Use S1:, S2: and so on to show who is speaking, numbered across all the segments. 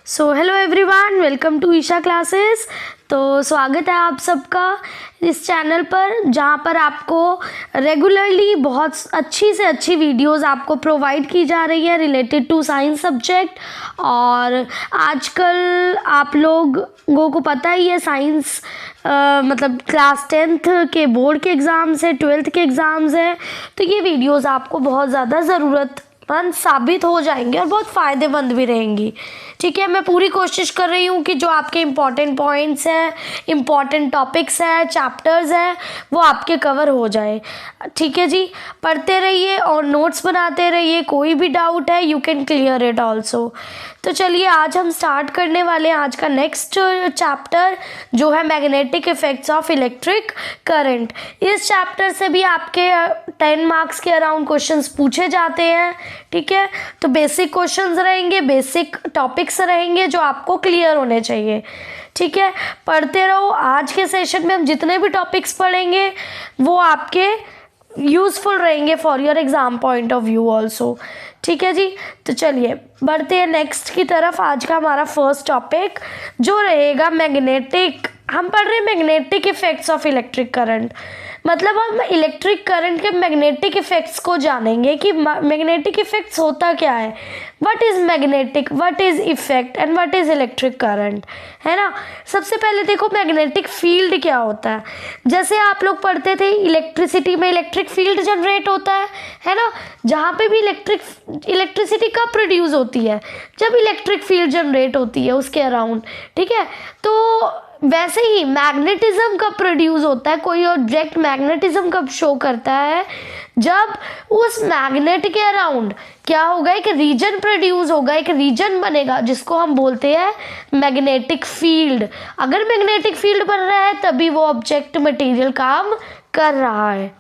S1: So hello everyone, welcome to Isha classes. तो स्वागत है आप सबका इस चैनल पर, जहाँ पर आपको रेगुलरली बहुत अच्छी से अच्छी वीडियोस आपको प्रोवाइड की जा रही है रिलेटेड टू साइंस सब्जेक्ट। और आजकल आप लोगों को पता ही है साइंस मतलब क्लास 10th के बोर्ड के एग्ज़ाम्स है, 12th के एग्ज़ाम्स है, तो ये वीडियोस आपको बहुत ज़्यादा ज़रूरतमंद साबित हो जाएंगे और बहुत फ़ायदेमंद भी रहेंगी। ठीक है, मैं पूरी कोशिश कर रही हूँ कि जो आपके इम्पॉर्टेंट पॉइंट्स हैं, इम्पॉर्टेंट टॉपिक्स हैं, चैप्टर्स हैं, वो आपके कवर हो जाए। ठीक है जी, पढ़ते रहिए और नोट्स बनाते रहिए। कोई भी डाउट है you can clear it also. तो चलिए आज हम स्टार्ट करने वाले हैं आज का नेक्स्ट चैप्टर, जो है magnetic effects of electric current. इस चैप्टर से भी आपके 10 मार्क्स के अराउंड क्वेश्चंस पूछे जाते हैं। ठीक है, तो बेसिक क्वेश्चंस रहेंगे, बेसिक टॉपिक्स रहेंगे जो आपको क्लियर होने चाहिए। ठीक है, पढ़ते रहो। आज के सेशन में हम जितने भी टॉपिक्स पढ़ेंगे वो आपके यूज़फुल रहेंगे for your exam point of view also. ठीक है जी, तो चलिए बढ़ते हैं नेक्स्ट की तरफ। आज का हमारा फर्स्ट टॉपिक जो रहेगा मैग्नेटिक, हम पढ़ रहे हैं magnetic effects of electric current. मतलब हम इलेक्ट्रिक करंट के मैग्नेटिक इफेक्ट्स को जानेंगे कि मैग्नेटिक इफेक्ट्स होता क्या है, what is magnetic, what is effect and what is electric current, है ना। सबसे पहले देखो मैग्नेटिक फील्ड क्या होता है। जैसे आप लोग पढ़ते थे इलेक्ट्रिसिटी में इलेक्ट्रिक फील्ड जनरेट होता है ना। जहाँ पे भी इलेक्ट्रिसिटी कब प्रोड्यूस होती है, जब इलेक्ट्रिक फील्ड जनरेट होती है उसके अराउंड। ठीक है, तो वैसे ही मैग्नेटिज्म कब प्रोड्यूस होता है, कोई ऑब्जेक्ट मैग्नेटिज्म कब शो करता है, जब उस मैग्नेट के अराउंड क्या होगा, एक रीजन प्रोड्यूस होगा, एक रीजन बनेगा जिसको हम बोलते हैं मैग्नेटिक फील्ड। अगर मैग्नेटिक फील्ड बन रहा है तभी वो ऑब्जेक्ट मटेरियल काम कर रहा है।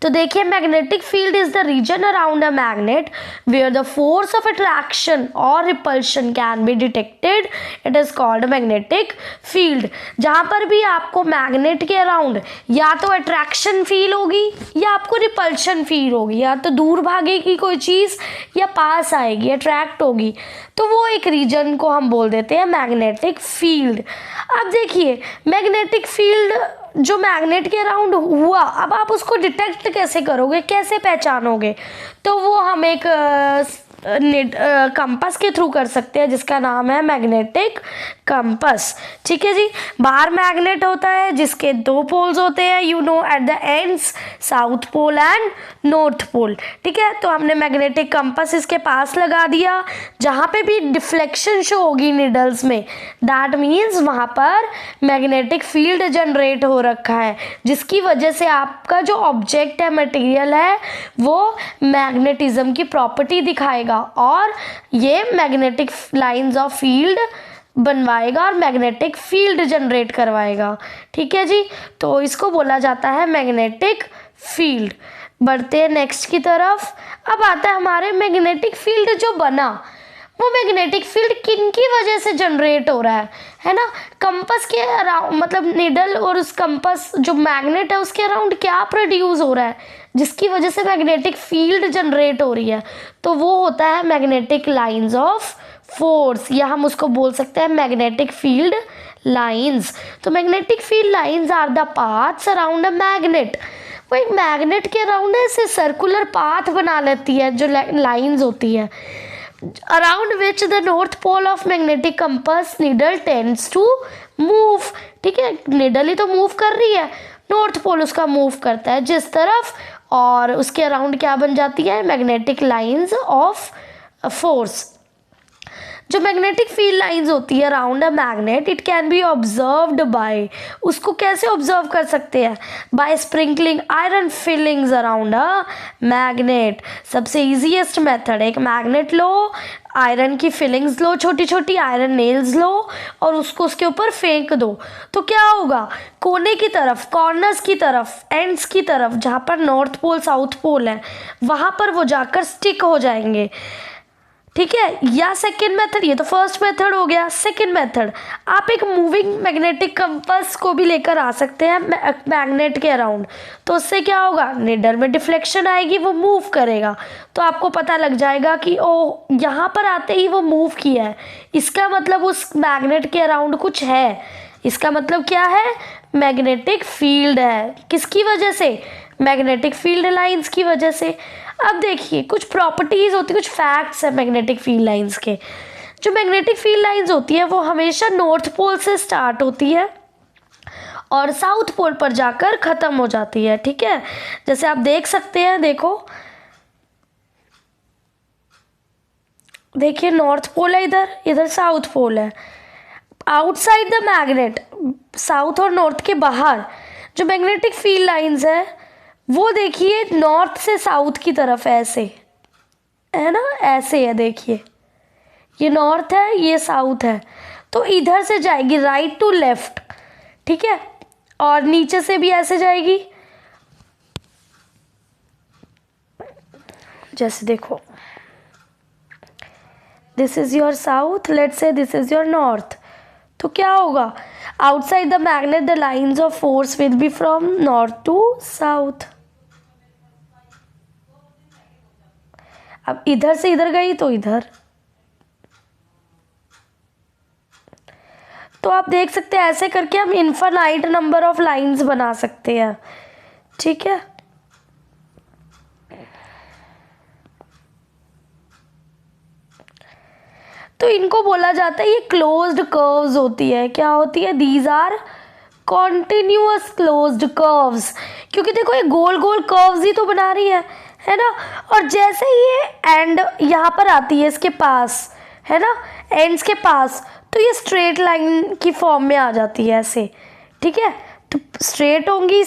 S1: तो देखिए magnetic field is the region around a magnet where the force of attraction और repulsion can be detected, it is called magnetic field. जहाँ पर भी आपको मैग्नेट के अराउंड या तो अट्रैक्शन फील होगी या आपको रिपल्शन फील होगी, या तो दूर भागेगी कोई चीज़ या पास आएगी, अट्रैक्ट होगी, तो वो एक रीजन को हम बोल देते हैं मैग्नेटिक फील्ड। अब देखिए मैग्नेटिक फील्ड जो मैग्नेट के अराउंड हुआ, अब आप उसको डिटेक्ट कैसे करोगे, कैसे पहचानोगे, तो वो हम एक कंपास के थ्रू कर सकते हैं जिसका नाम है मैग्नेटिक कंपास। ठीक है जी, बाहर मैग्नेट होता है जिसके 2 पोल्स होते हैं, you know at the ends, south pole and north pole. ठीक है, तो हमने मैग्नेटिक कंपास इसके पास लगा दिया। जहाँ पे भी डिफ्लेक्शन शो होगी निडल्स में, दैट मीन्स वहाँ पर मैग्नेटिक फील्ड जनरेट हो रखा है, जिसकी वजह से आपका जो ऑब्जेक्ट है, मटेरियल है, वो मैग्नेटिज्म की प्रॉपर्टी दिखाएगा और ये मैग्नेटिक लाइंस ऑफ फील्ड बनवाएगा और मैग्नेटिक फील्ड जनरेट करवाएगा। ठीक है जी, तो इसको बोला जाता है मैग्नेटिक फील्ड। बढ़ते हैं नेक्स्ट की तरफ। अब आता है हमारे मैग्नेटिक फील्ड जो बना, वो मैग्नेटिक फील्ड किन की वजह से जनरेट हो रहा है ना। कंपास के अराउंड, मतलब निडल और उस कंपास जो मैग्नेट है उसके अराउंड क्या प्रोड्यूस हो रहा है जिसकी वजह से मैग्नेटिक फील्ड जनरेट हो रही है, तो वो होता है मैग्नेटिक लाइंस ऑफ फोर्स, या हम उसको बोल सकते हैं मैग्नेटिक फील्ड लाइंस। तो magnetic field lines are the paths around a magnet. वो एक मैग्नेट के अराउंड ऐसे सर्कुलर पाथ बना लेती है जो लाइंस होती है, around which the north pole of magnetic compass needle tends to move। ठीक है, निडल ही तो मूव कर रही है, नॉर्थ पोल उसका मूव करता है जिस तरफ, और उसके अराउंड क्या बन जाती है, मैग्नेटिक लाइंस ऑफ फोर्स। जो मैग्नेटिक फील्ड लाइंस होती है around a magnet, it can be observed by, उसको कैसे ऑब्जर्व कर सकते हैं, by sprinkling iron filings around a magnet. सबसे ईजीएस्ट मेथड है, एक मैग्नेट लो, आयरन की फिलिंग्स लो, छोटी छोटी आयरन नेल्स लो और उसको उसके ऊपर फेंक दो, तो क्या होगा, कोने की तरफ, कॉर्नर्स की तरफ, एंड्स की तरफ, जहाँ पर नॉर्थ पोल साउथ पोल है, वहाँ पर वो जाकर स्टिक हो जाएंगे। ठीक है, या सेकेंड मेथड, ये तो फर्स्ट मेथड हो गया। सेकेंड मेथड, आप एक मूविंग मैग्नेटिक कंपास को भी लेकर आ सकते हैं मैग्नेट के अराउंड, तो उससे क्या होगा, निडल में डिफ्लेक्शन आएगी, वो मूव करेगा, तो आपको पता लग जाएगा कि ओ यहाँ पर आते ही वो मूव किया है, इसका मतलब उस मैग्नेट के अराउंड कुछ है। इसका मतलब क्या है, मैग्नेटिक फील्ड है। किसकी वजह से, मैग्नेटिक फील्ड लाइंस की वजह से। अब देखिए कुछ प्रॉपर्टीज होती है, कुछ फैक्ट्स है मैग्नेटिक फील्ड लाइंस के। जो मैग्नेटिक फील्ड लाइंस होती है वो हमेशा नॉर्थ पोल से स्टार्ट होती है और साउथ पोल पर जाकर खत्म हो जाती है। ठीक है, जैसे आप देख सकते हैं, देखिए नॉर्थ पोल है इधर, इधर साउथ पोल है। आउटसाइड द मैग्नेट, साउथ और नॉर्थ के बाहर जो मैग्नेटिक फील्ड लाइंस है वो देखिए नॉर्थ से साउथ की तरफ ऐसे है ना, ऐसे है, देखिए ये नॉर्थ है, ये साउथ है, तो इधर से जाएगी राइट टू लेफ्ट। ठीक है, और नीचे से भी ऐसे जाएगी, जैसे देखो this is your south, let's say this is your north, तो क्या होगा, outside the magnet the lines of force will be from north to south. अब इधर से इधर गई तो इधर, तो आप देख सकते हैं ऐसे करके हम इनफाइनाइट नंबर ऑफ लाइंस बना सकते हैं। ठीक है, तो इनको बोला जाता है, ये क्लोज्ड कर्व्स होती है। क्या होती है, these are continuous closed curves, क्योंकि देखो ये गोल गोल कर्व्स ही तो बना रही है ना, और जैसे ये एंड यहाँ पर आती है इसके पास, है ना, एंड्स के पास, तो ये स्ट्रेट लाइन की फॉर्म में आ जाती है ऐसे। ठीक है, तो स्ट्रेट होंगी,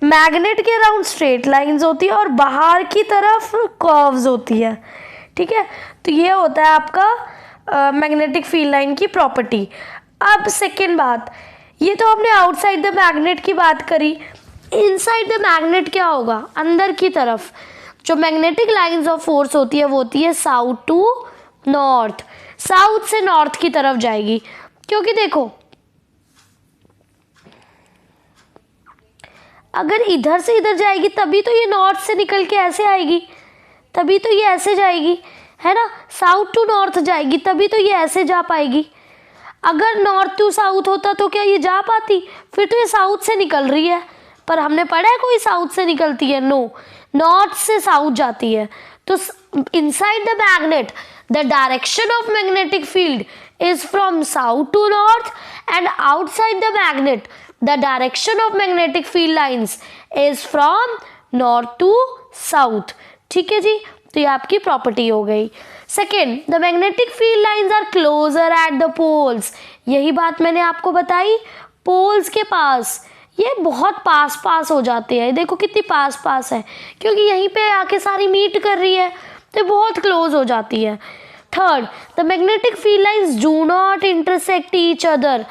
S1: मैग्नेट के अराउंड स्ट्रेट लाइंस होती है और बाहर की तरफ कर्व्स होती है। ठीक है, तो ये होता है आपका मैग्नेटिक फील्ड लाइन की प्रॉपर्टी। अब सेकेंड बात, ये तो हमने आउटसाइड द मैग्नेट की बात करी, इनसाइड द मैग्नेट क्या होगा, अंदर की तरफ जो मैग्नेटिक लाइंस ऑफ फोर्स होती है वो होती है साउथ टू नॉर्थ, साउथ से नॉर्थ की तरफ जाएगी, क्योंकि देखो अगर इधर से इधर जाएगी तभी तो ये नॉर्थ से निकल के ऐसे आएगी, तभी तो ये ऐसे जाएगी, है ना, साउथ टू नॉर्थ जाएगी तभी तो ये ऐसे जा पाएगी। अगर नॉर्थ टू साउथ होता तो क्या ये जा पाती, फिर तो ये साउथ से निकल रही है, पर हमने पढ़ा है कोई साउथ से निकलती है, नो, नॉर्थ से साउथ जाती है। तो inside the magnet the direction of magnetic field is from south to north and outside the magnet the direction of magnetic field lines is from north to south. ठीक है जी, तो ये आपकी प्रॉपर्टी हो गई। Second, the magnetic field lines are closer at the poles, यही बात मैंने आपको बताई, पोल्स के पास ये बहुत पास पास हो जाते हैं, देखो कितनी पास पास है, क्योंकि यहीं पे आके सारी मीट कर रही है तो बहुत क्लोज हो जाती है। Third, the magnetic field lines do not intersect each other,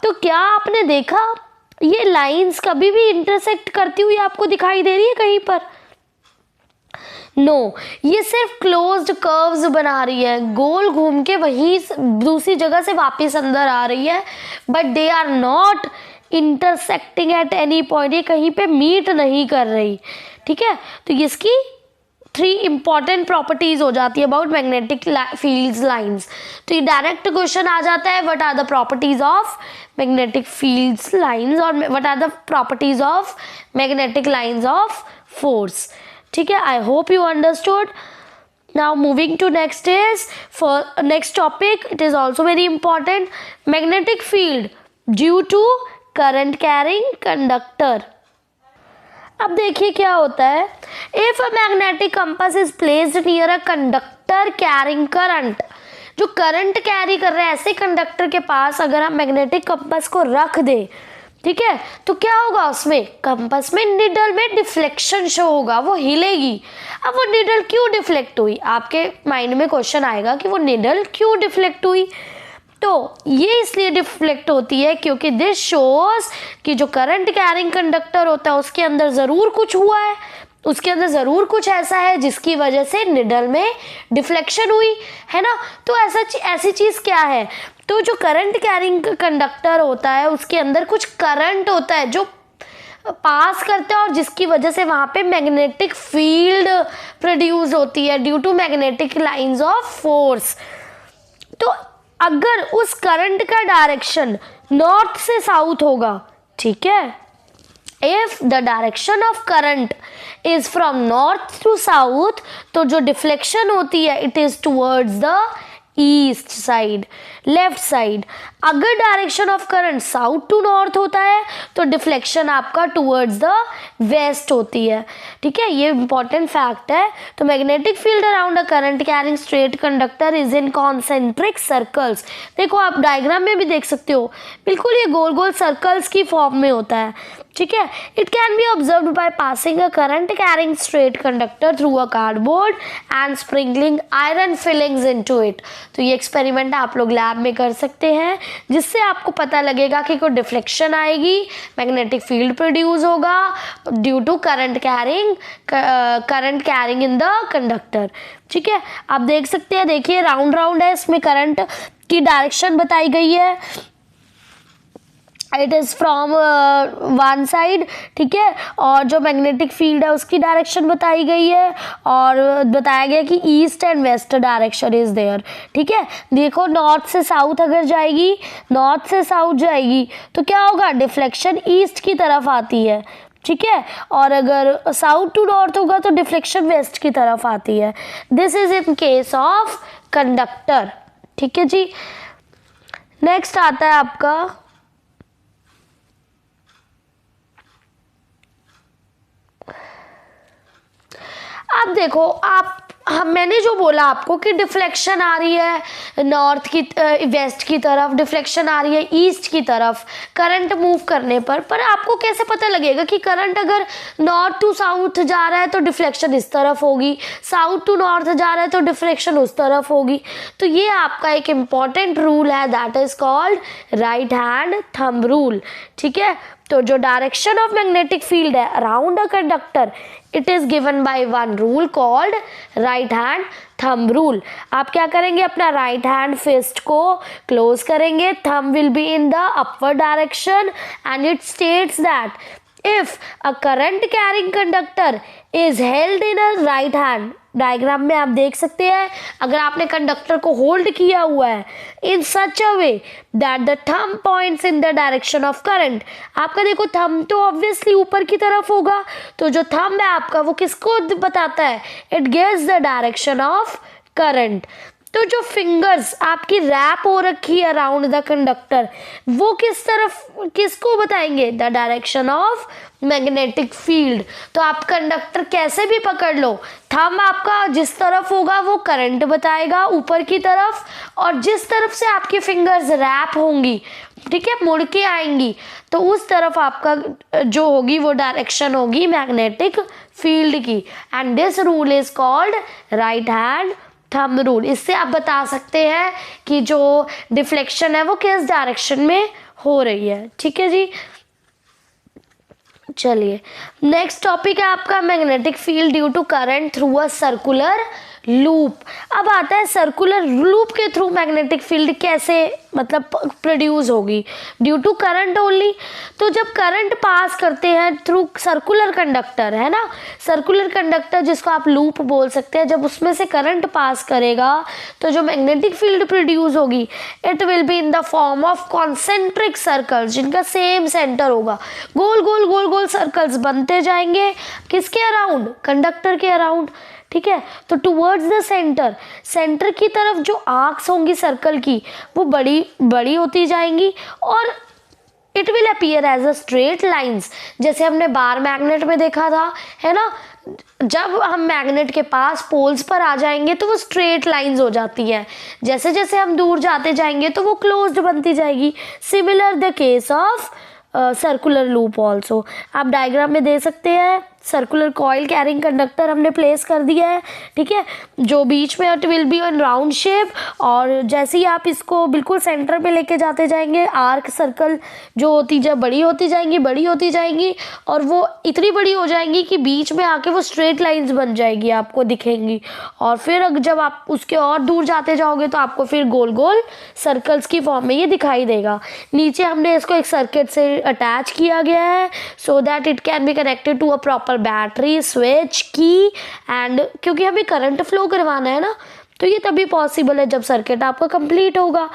S1: तो क्या आपने देखा ये लाइंस कभी भी इंटरसेक्ट करती हुई आपको दिखाई दे रही है कहीं पर, नो, ये सिर्फ क्लोज्ड कर्व्स बना रही है, गोल घूम के वहीं दूसरी जगह से वापस अंदर आ रही है, but they are not intersecting at any point, ये कहीं पे मीट नहीं कर रही। ठीक है, तो इसकी 3 इंपॉर्टेंट प्रॉपर्टीज हो जाती है अबाउट मैग्नेटिक फील्ड लाइंस। तो ये डायरेक्ट क्वेश्चन आ जाता है, what are the properties of magnetic field lines और what are the properties of magnetic lines of force. ठीक है, I hope you understood. Now moving to next is for next topic, it is also very important, magnetic field due to current carrying conductor। अब देखिए क्या होता है, if a magnetic compass is placed near a conductor carrying current, जो current carry कर रहे हैं ऐसे कंडक्टर के पास अगर हम मैग्नेटिक कंपास को रख दें, ठीक है, तो क्या होगा, उसमें कंपास में निडल में डिफ्लेक्शन शो होगा, वो हिलेगी। अब वो निडल क्यों डिफ्लेक्ट हुई, आपके माइंड में क्वेश्चन आएगा कि वो निडल क्यों डिफ्लेक्ट हुई, तो ये इसलिए डिफ्लेक्ट होती है क्योंकि दिस शोज कि जो करंट कैरिंग कंडक्टर होता है उसके अंदर ज़रूर कुछ हुआ है, उसके अंदर ज़रूर कुछ ऐसा है जिसकी वजह से निडल में डिफ्लेक्शन हुई है ना। तो ऐसी चीज़ क्या है, तो जो करंट कैरिंग कंडक्टर होता है उसके अंदर कुछ करंट होता है जो पास करते हैं और जिसकी वजह से वहाँ पे मैग्नेटिक फील्ड प्रोड्यूस होती है due to magnetic lines of force. तो अगर उस करंट का डायरेक्शन नॉर्थ से साउथ होगा, ठीक है, if the direction of current is from north to south, तो जो डिफ्लेक्शन होती है it is towards the east side, left side. अगर direction of current south to north होता है तो डिफ्लेक्शन आपका टुवर्ड्स द वेस्ट होती है, ठीक है, ये इंपॉर्टेंट फैक्ट है। तो magnetic field around a current carrying straight conductor is in concentric circles. देखो आप डायग्राम में भी देख सकते हो, बिल्कुल ये गोल गोल सर्कल्स की फॉर्म में होता है, ठीक है। It can be observed by passing a current carrying straight conductor through a cardboard and sprinkling iron fillings into it. तो ये एक्सपेरिमेंट आप लोग लैब में कर सकते हैं, जिससे आपको पता लगेगा कि कोई डिफ्लेक्शन आएगी, मैग्नेटिक फील्ड प्रोड्यूस होगा due to current carrying in the conductor, ठीक है। आप देख सकते हैं, देखिए राउंड राउंड है, इसमें करंट की डायरेक्शन बताई गई है, it is from one side, ठीक है, और जो मैग्नेटिक फील्ड है उसकी डायरेक्शन बताई गई है और बताया गया कि east and west direction is there, ठीक है। देखो नॉर्थ से साउथ अगर जाएगी, नॉर्थ से साउथ जाएगी तो क्या होगा, डिफ्लेक्शन ईस्ट की तरफ आती है, ठीक है, और अगर साउथ टू नॉर्थ होगा तो डिफ्लेक्शन वेस्ट की तरफ आती है। This is in case of conductor, ठीक है जी। नेक्स्ट आता है आपका अब देखो मैंने जो बोला आपको कि डिफ्लेक्शन आ रही है नॉर्थ की वेस्ट की तरफ, डिफ्लेक्शन आ रही है ईस्ट की तरफ करंट मूव करने पर आपको कैसे पता लगेगा कि करंट अगर नॉर्थ टू साउथ जा रहा है तो डिफ्लेक्शन इस तरफ होगी, साउथ टू नॉर्थ जा रहा है तो डिफ्लेक्शन उस तरफ होगी। तो ये आपका एक इम्पॉर्टेंट रूल है, that is called right hand thumb rule, ठीक है। तो जो डायरेक्शन ऑफ मैग्नेटिक फील्ड है around a conductor, it is given by one rule called right hand thumb rule. आप क्या करेंगे, अपना राइट हैंड फिस्ट को क्लोज करेंगे, thumb will be in the upward direction and it states that if a current carrying conductor is held in a right hand, diagram में आप देख सकते हैं, अगर आपने कंडक्टर को होल्ड किया हुआ है in such a way that the thumb points in the direction of current, आपका देखो थंब तो ऑब्वियसली ऊपर की तरफ होगा, तो जो थंब है आपका वो किसको बताता है, it gives the direction of current. तो जो फिंगर्स आपकी रैप हो रखी है अराउंड द कंडक्टर, वो किसको बताएंगे, the direction of magnetic field. तो आप कंडक्टर कैसे भी पकड़ लो, थंब आपका जिस तरफ होगा वो करंट बताएगा ऊपर की तरफ, और जिस तरफ से आपकी फिंगर्स रैप होंगी, ठीक है, मुड़ के आएंगी, तो उस तरफ आपका जो होगी वो डायरेक्शन होगी मैग्नेटिक फील्ड की। And this rule is called right hand thumb rule. इससे आप बता सकते हैं कि जो डिफ्लेक्शन है वो किस डायरेक्शन में हो रही है, ठीक है जी। चलिए नेक्स्ट टॉपिक है आपका magnetic field due to current through a circular loop. अब आता है सर्कुलर लूप के थ्रू मैग्नेटिक फील्ड कैसे मतलब प्रोड्यूस होगी, ड्यू टू करंट ओनली। तो जब करंट पास करते हैं थ्रू सर्कुलर कंडक्टर, है ना, सर्कुलर कंडक्टर जिसको आप लूप बोल सकते हैं, जब उसमें से करंट पास करेगा तो जो मैग्नेटिक फील्ड प्रोड्यूस होगी it will be in the form of concentric circles, जिनका सेम सेंटर होगा। गोल गोल गोल गोल सर्कल्स बनते जाएंगे, किसके अराउंड, कंडक्टर के अराउंड, ठीक है। तो टुवर्ड्स द सेंटर की तरफ जो आर्क्स होंगी सर्कल की वो बड़ी बड़ी होती जाएंगी और it will appear as a straight lines, जैसे हमने बार मैग्नेट में देखा था, है ना, जब हम मैग्नेट के पास पोल्स पर आ जाएंगे तो वो स्ट्रेट लाइंस हो जाती है, जैसे जैसे हम दूर जाते जाएंगे तो वो क्लोज्ड बनती जाएगी। Similar the case of circular loop also, आप डायग्राम में दे सकते हैं सर्कुलर कॉइल कैरिंग कंडक्टर हमने प्लेस कर दिया है, ठीक है, जो बीच में it will be in round shape. और जैसे ही आप इसको बिल्कुल सेंटर पे लेके जाते जाएंगे, आर्क सर्कल जो होती जब बड़ी होती जाएंगी और वो इतनी बड़ी हो जाएंगी कि बीच में आके वो स्ट्रेट लाइंस बन जाएगी, आपको दिखेंगी। और फिर जब आप उसके और दूर जाते जाओगे तो आपको फिर गोल गोल सर्कल्स की फॉर्म में ये दिखाई देगा। नीचे हमने इसको एक सर्किट से अटैच किया गया है so that it can be connected to a proper battery, switch, key and क्योंकि हमें करंट फ्लो करवाना है ना, तो ये तभी पॉसिबल है जब सर्किट आपका कंप्लीट होगा।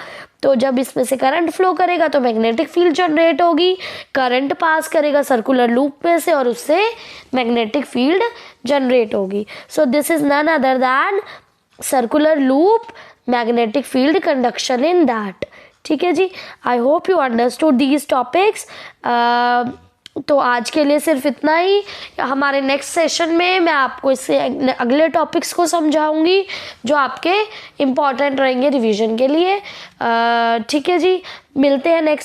S1: तो जब इसमें से करंट फ्लो करेगा तो मैग्नेटिक फील्ड जनरेट होगी, करंट पास करेगा सर्कुलर लूप में से और उससे मैग्नेटिक फील्ड जनरेट होगी। So this is none other than circular loop, magnetic field conduction in that. ठीक है जी, I hope you understood these topics. तो आज के लिए सिर्फ इतना ही। हमारे नेक्स्ट सेशन में मैं आपको इससे अगले टॉपिक्स को समझाऊंगी जो आपके इम्पॉर्टेंट रहेंगे रिवीजन के लिए। ठीक है जी, मिलते हैं नेक्स्ट